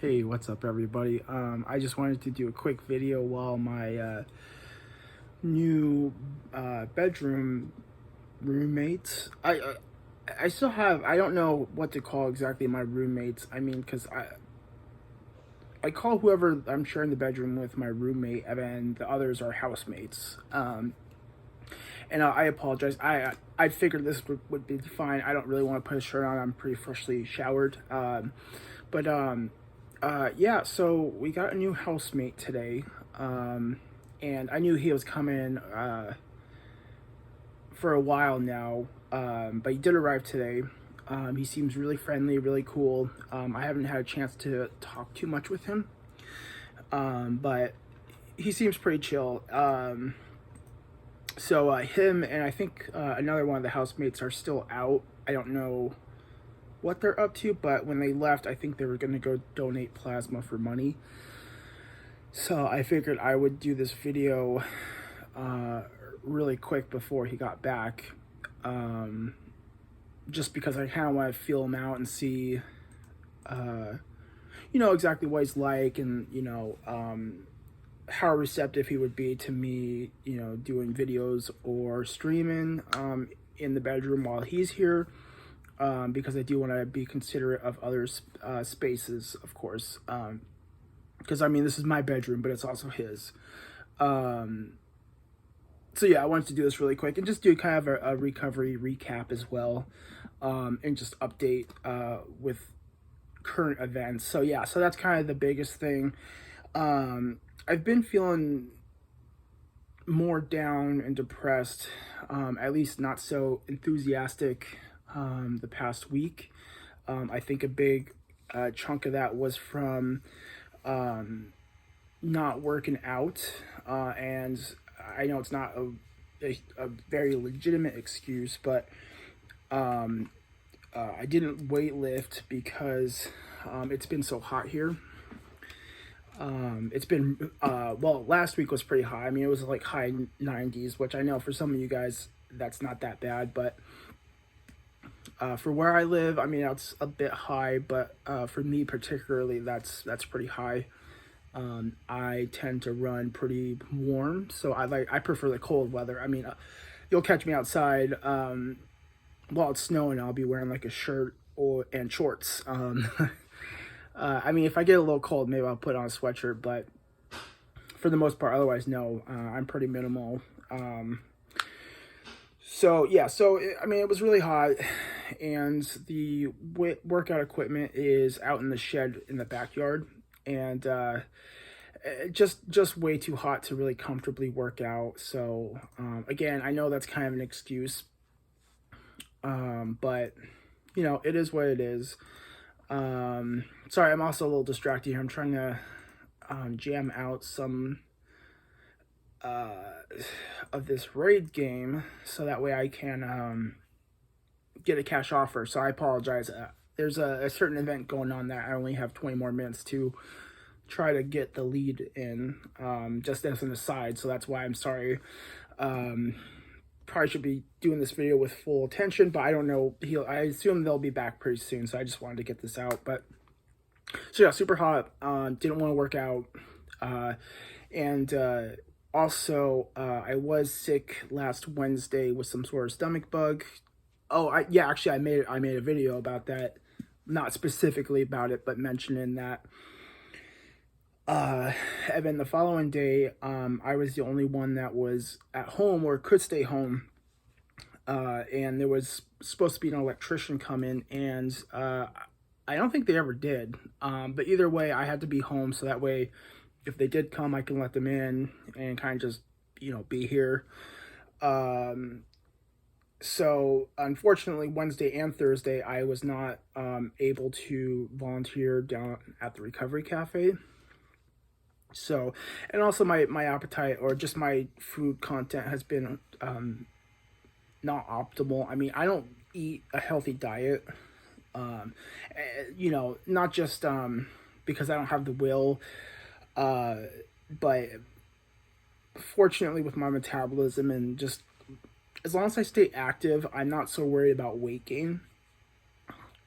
Hey, what's up, everybody? I just wanted to do a quick video while my new bedroom roommates. I still have. I don't know what to call exactly my roommates. I mean, because I call whoever I'm sharing the bedroom with my roommate, and then the others are housemates. And I apologize. I figured this would be fine. I don't really want to put a shirt on. I'm pretty freshly showered. But yeah, so we got a new housemate today. And I knew he was coming for a while now, but he did arrive today. He seems really friendly, really cool. I haven't had a chance to talk too much with him, but he seems pretty chill. So him and I think another one of the housemates are still out. I don't know what they're up to, but when they left, I think they were going to go donate plasma for money. So I figured I would do this video really quick before he got back, just because I kind of want to feel him out and see, exactly what he's like, and how receptive he would be to me, doing videos or streaming in the bedroom while he's here, because I do want to be considerate of others' spaces, of course. Because I mean, this is my bedroom, but it's also his. So yeah, I wanted to do this really quick and just do kind of a recovery recap as well, and just update with current events. So yeah, so that's kind of the biggest thing. I've been feeling more down and depressed, at least not so enthusiastic the past week. I think a big chunk of that was from not working out, and I know it's not a very legitimate excuse, but I didn't weight lift because it's been so hot here. It's been well, last week was pretty high. I mean, it was like high 90s, which I know for some of you guys that's not that bad, but for where I live, I mean, that's a bit high, but for me particularly, that's pretty high. I tend to run pretty warm, so I prefer the cold weather. I mean, you'll catch me outside while it's snowing. I'll be wearing like a shirt and shorts. I mean, if I get a little cold, maybe I'll put on a sweatshirt, but for the most part, otherwise, no. I'm pretty minimal. So yeah, I mean, it was really hot, and the workout equipment is out in the shed in the backyard, and just way too hot to really comfortably work out. So again, I know that's kind of an excuse, but it is what it is. Sorry, I'm also a little distracted here. I'm trying to jam out some of this raid game so that way I can get a cash offer. So I apologize. There's a certain event going on that I only have 20 more minutes to try to get the lead in, just as an aside. So that's why I'm sorry. Probably should be doing this video with full attention, but I don't know. I assume they'll be back pretty soon, so I just wanted to get this out. But so yeah, super hot. Didn't want to work out, and also I was sick last Wednesday with some sort of stomach bug. Oh, actually, I made a video about that, not specifically about it, but mentioning that. And then the following day, I was the only one that was at home or could stay home. And there was supposed to be an electrician coming, and I don't think they ever did. But either way, I had to be home, so that way, if they did come, I can let them in and kind of just, be here. So unfortunately, Wednesday and Thursday, I was not able to volunteer down at the Recovery Cafe. So, and also my appetite or just my food content has been not optimal. I mean, I don't eat a healthy diet, not just because I don't have the will, but fortunately with my metabolism and just as long as I stay active, I'm not so worried about weight gain.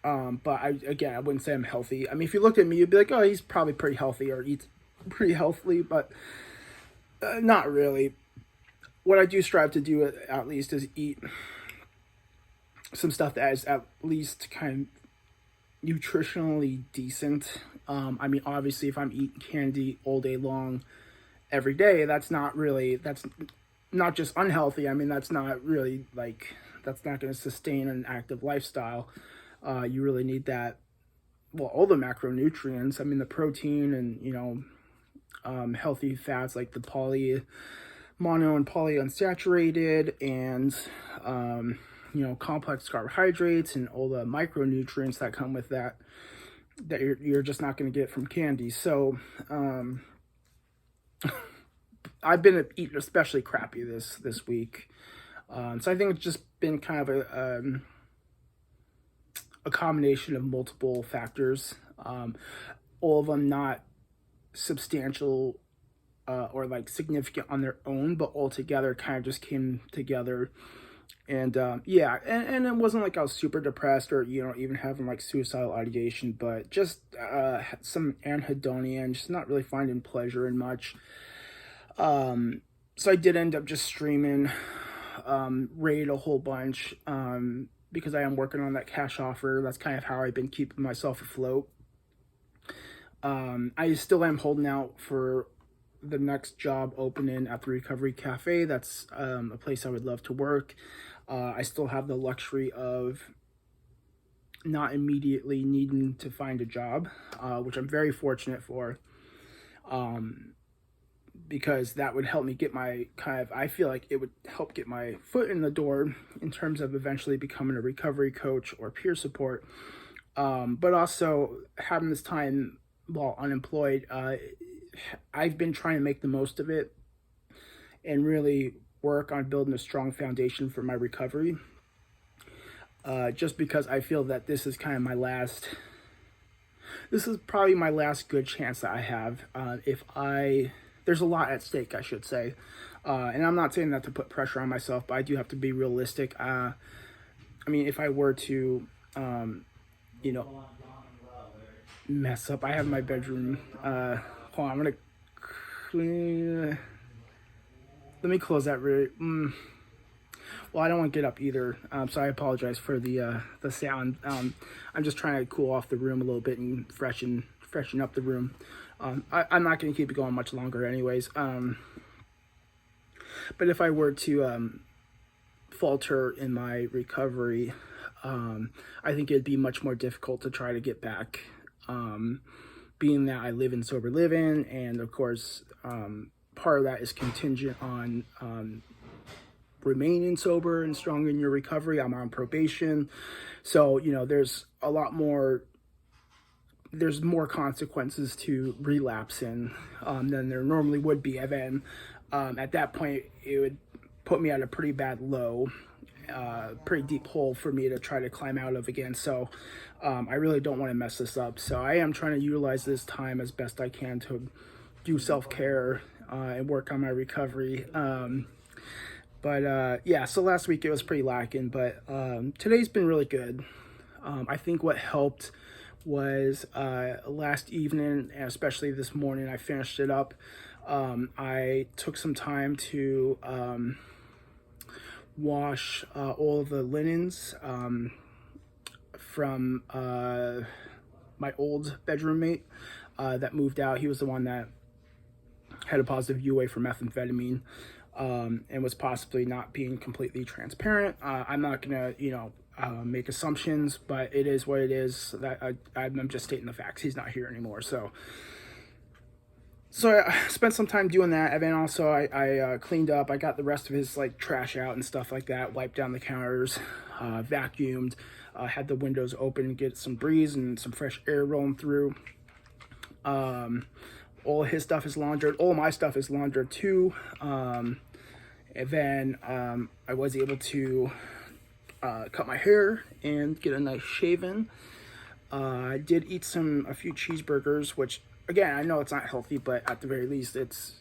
But I wouldn't say I'm healthy. I mean, if you looked at me, you'd be like, oh, he's probably pretty healthy or eats pretty healthily, but not really. What I do strive to do at least is eat some stuff that is at least kind of nutritionally decent. I mean, obviously, if I'm eating candy all day long, every day, that's not just unhealthy. I mean, that's not really like, that's not going to sustain an active lifestyle. You really need that, well, all the macronutrients. I mean, the protein and, healthy fats like the mono and polyunsaturated and, complex carbohydrates and all the micronutrients that come with that you're just not going to get from candy. So, I've been eating especially crappy this week. So I think it's just been kind of a combination of multiple factors. All of them not substantial or like significant on their own, but all together kind of just came together. And and it wasn't like I was super depressed or even having like suicidal ideation, but just some anhedonia and just not really finding pleasure in much. So I did end up just streaming Raid a whole bunch because I am working on that cash offer. That's kind of how I've been keeping myself afloat. I still am holding out for the next job opening at the Recovery Cafe. That's a place I would love to work. I still have the luxury of not immediately needing to find a job, which I'm very fortunate for, because that would help me get I feel like it would help get my foot in the door in terms of eventually becoming a recovery coach or peer support. But also having this time while unemployed, I've been trying to make the most of it and really work on building a strong foundation for my recovery. Just because I feel that this is kind of this is probably my last good chance that I have. There's a lot at stake, I should say. And I'm not saying that to put pressure on myself, but I do have to be realistic. I mean, if I were to, mess up, I have my bedroom. Hold on, I'm going to clean. Let me close that Well, I don't want to get up either, so I apologize for the sound. I'm just trying to cool off the room a little bit and freshen up the room. I'm not going to keep it going much longer anyways. But if I were to falter in my recovery, I think it'd be much more difficult to try to get back, being that I live in sober living, and of course, part of that is contingent on remaining sober and strong in your recovery. I'm on probation, so there's more consequences to relapsing than there normally would be. And then at that point, it would put me at a pretty bad low, pretty deep hole for me to try to climb out of again. So I really don't want to mess this up. So I am trying to utilize this time as best I can to do self-care and work on my recovery. So last week it was pretty lacking, but today's been really good. I think what helped was last evening, and especially this morning, I finished it up. I took some time to wash all of the linens from my old bedroom mate that moved out. He was the one that had a positive UA for methamphetamine, and was possibly not being completely transparent. I'm not gonna, make assumptions, but it is what it is. That I'm just stating the facts. He's not here anymore. So I spent some time doing that, and then also I cleaned up. I got the rest of his trash out and stuff like that. Wiped down the counters, vacuumed, had the windows open, get some breeze and some fresh air rolling through. All his stuff is laundered. All my stuff is laundered too. And then I was able to cut my hair and get a nice shave-in. I did eat a few cheeseburgers, which again, I know it's not healthy, but at the very least, it's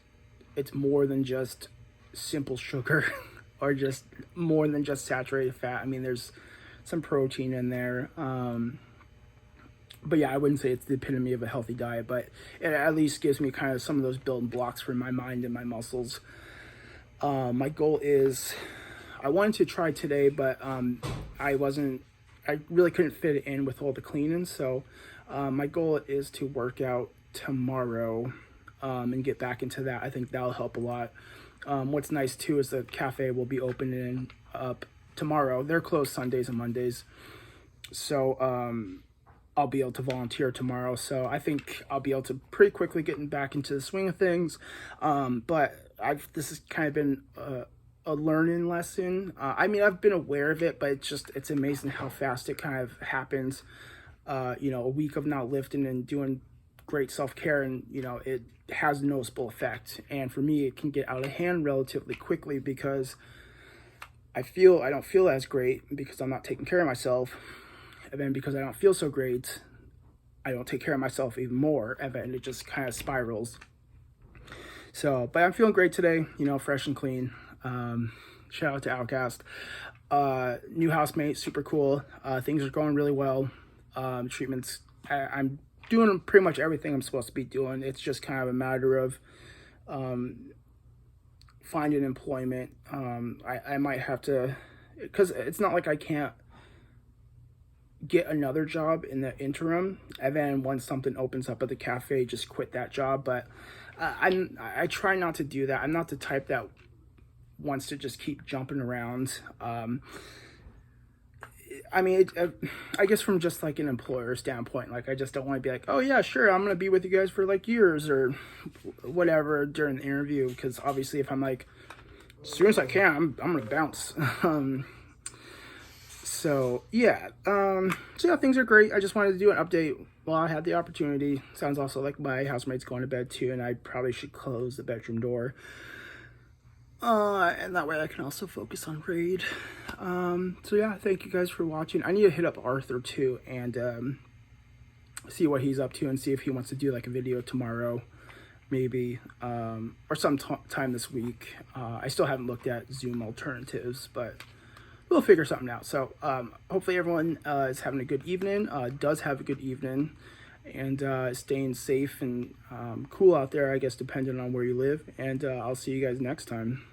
more than just simple sugar or just more than just saturated fat. I mean, there's some protein in there. But yeah, I wouldn't say it's the epitome of a healthy diet, but it at least gives me kind of some of those building blocks for my mind and my muscles. My goal is, I wanted to try today, but I really couldn't fit it in with all the cleaning. So my goal is to work out tomorrow and get back into that. I think that'll help a lot. What's nice too is the cafe will be opening up tomorrow. They're closed Sundays and Mondays. So I'll be able to volunteer tomorrow. So I think I'll be able to pretty quickly get back into the swing of things. But this has kind of been a learning lesson. I mean, I've been aware of it, but it's amazing how fast it kind of happens. A week of not lifting and doing great self-care, and it has a noticeable effect. And for me, it can get out of hand relatively quickly because I don't feel as great because I'm not taking care of myself. And then because I don't feel so great, I don't take care of myself even more, and then it just kind of spirals. So, but I'm feeling great today, fresh and clean. Shout out to Outcast. New housemate, super cool. Things are going really well. Treatments, I'm doing pretty much everything I'm supposed to be doing. It's just kind of a matter of finding employment. I might have to, because it's not like I can't get another job in the interim, and then once something opens up at the cafe, just quit that job. But I try not to do that. I'm not the type that wants to just keep jumping around. I mean, I guess from just like an employer standpoint, like I just don't want to be like, oh yeah, sure, I'm gonna be with you guys for like years or whatever during the interview, because obviously if I'm like, as soon as I can, I'm gonna bounce. So yeah, things are great. I just wanted to do an update while I had the opportunity. Sounds also like my housemate's going to bed too, and I probably should close the bedroom door. And that way I can also focus on Raid. So yeah, thank you guys for watching. I need to hit up Arthur too and see what he's up to and see if he wants to do like a video tomorrow, maybe, or sometime this week. I still haven't looked at Zoom alternatives, but we'll figure something out. So hopefully everyone is having a good evening, does have a good evening, and staying safe and cool out there, I guess, depending on where you live. And I'll see you guys next time.